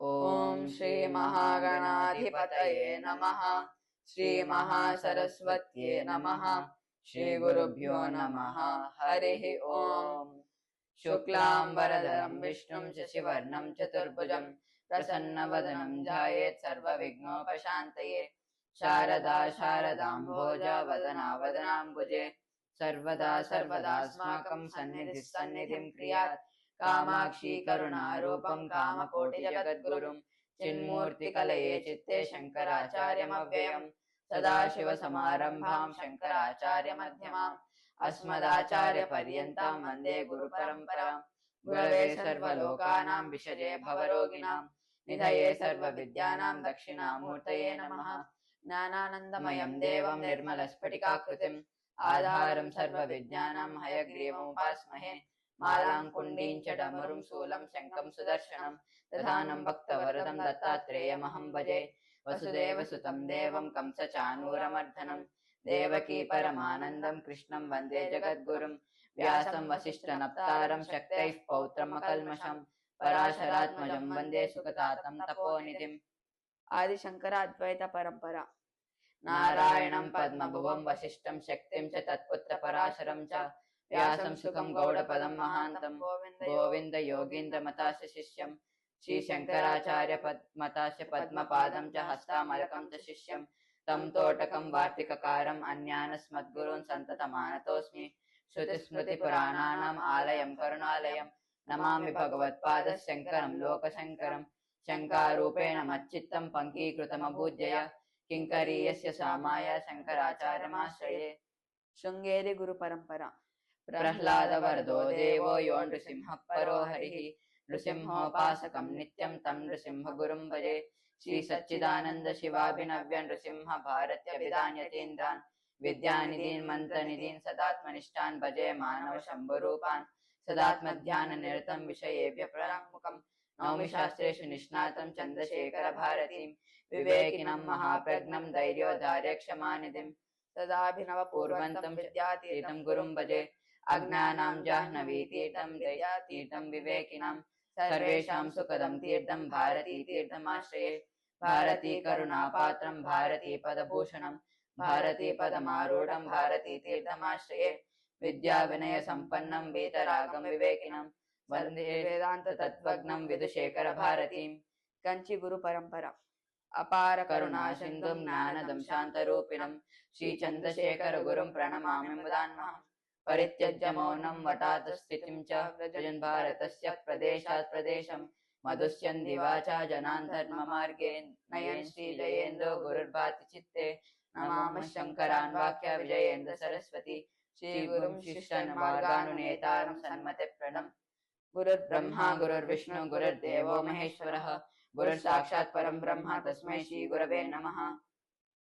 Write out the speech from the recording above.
ओम श्री महागणाधिपतये नमः। श्री महासरस्वत्यै नमः। श्री गुरुभ्यो नमः। हरिः ओम। शुक्लांबरधरं विष्णुं शशिवर्णं चतुर्भुजं प्रसन्नवदनं ध्यायेत् सर्वविघ्नोपशान्तये। शारदा शारदाम्भोजा वदना वदनाम्बुजे सर्वदा सर्वदास्माकं सन्निधिः सन्निधिं क्रियात्। कामाक्षी करुणारूपं कामकोटिजगद्गुरुं चिन्मूर्तिकलये चित्ते शङ्कराचार्यमव्ययम्। सदाशिवसमारम्भां शङ्कराचार्यमध्यमाम् अस्मदाचार्यपर्यन्तां वन्दे गुरुपरम्परां। गुरवे सर्वलोकानां विषजे भवरोगिणां निधये सर्वविद्यानां दक्षिणामूर्तये नमः। ज्ञानानन्दमयं देवं निर्मलस्फटिकाकृतिम् आधारं सर्वविद्यानां हयग्रीवमुपास्महे। मालाङ्कुण्डीं च डमरुं शूलं शङ्खं सुदर्शनं दधानं भक्तवरदं दत्तात्रेयमहं भजे। वसुदेवसुतं देवं कंसचाणूरमर्दनं देवकी परमानन्दं कृष्णं वन्दे जगद्गुरुं। व्यासं वसिष्ठनप्तारं शक्तैः पौत्रमकल्मषं पराशरात्मजं वन्दे सुखतातं तपोनिधिम्। आदिशङ्कराद्वैत परम्परा। नारायणं पद्मभुवं वसिष्ठं शक्तिं च तत्पुत्रपराशरं च व्यासं सुखं गौडपदं महान्तं गोविन्द योगीन्द्रमतास्य शिष्यं श्रीशङ्कराचार्य मतास्य पद्मपादं च हस्तामलकं च शिष्यं तं तोटकं वार्तिककारम् अन्यानस्मद्गुरून् सन्ततमानतोऽस्मि। श्रुतिस्मृतिपुराणानाम् आलयं करुणालयं नमामि भगवत्पादशङ्करं लोकशङ्करं। शङ्कारूपेण मच्चित्तं पङ्कीकृतमभूज्यया किङ्करीयस्य सामाय शङ्कराचार्यमाश्रये। शृङ्गेरी गुरुपरम्परा। प्रह्लादवरदो देवो यो नृसिंहः परो हरिः नृसिंहोपासकं नित्यं तं नृसिंहगुरुं भजे। श्रीसच्चिदानन्द शिवाभिनव्य नृसिंह भारत्यभिधान्यतीन्द्रान् विद्यानिधीन् मन्त्रनिधीन् सदात्मनिष्ठान् भजे मानव शम्भुरूपान्। सदात्मध्याननिरतं विषयेभ्य प्राङ्मुखं नौमि शास्त्रेषु निष्णातं चन्द्रशेखर भारतीं विवेकिनं महाप्रज्ञं धैर्योदार्यक्षमानिधिं सदाभिनवपूर्वन्तं विद्यातीतं गुरुं भजे। अज्ञानां जाह्नवीतीर्थं दयातीर्थं विवेकिनां सर्वेषां सुखदं तीर्थं भारतीतीर्थमाश्रये। भारती करुणापात्रं भारती पदभूषणं भारती पदमारूढं भारतीतीर्थमाश्रये। विद्याविनयसम्पन्नं वीतरागं विवेकिनं वन्दे वेदान्ततत्त्वज्ञं विदुशेखर भारतीं। कंची गुरुपरम्परा। अपार करुणा सिन्धुं ज्ञानदं शान्तरूपिणं श्रीचन्द्रशेखर गुरुं प्रणमामि मुदान्वहम्। परित्यज्य मौनं वटातस्थितिं च व्रजन् भारतस्य प्रदेशात् प्रदेशं मधुष्यन् दिवाचा जनान् धर्ममार्गे नयन् श्रीजयेन्द्रो गुरुर्भाति चित्ते नमामः शङ्करान् वाक्य विजयेन्द्र सरस्वती। श्रीगुरुं शिष्टन् मार्गानुनेतारं सन्मतिप्रणम्। गुरुर्ब्रह्मा गुरुर्विष्णु गुरुर्देवो महेश्वरः गुरुर्साक्षात् परं ब्रह्म तस्मै श्रीगुरवे नमः।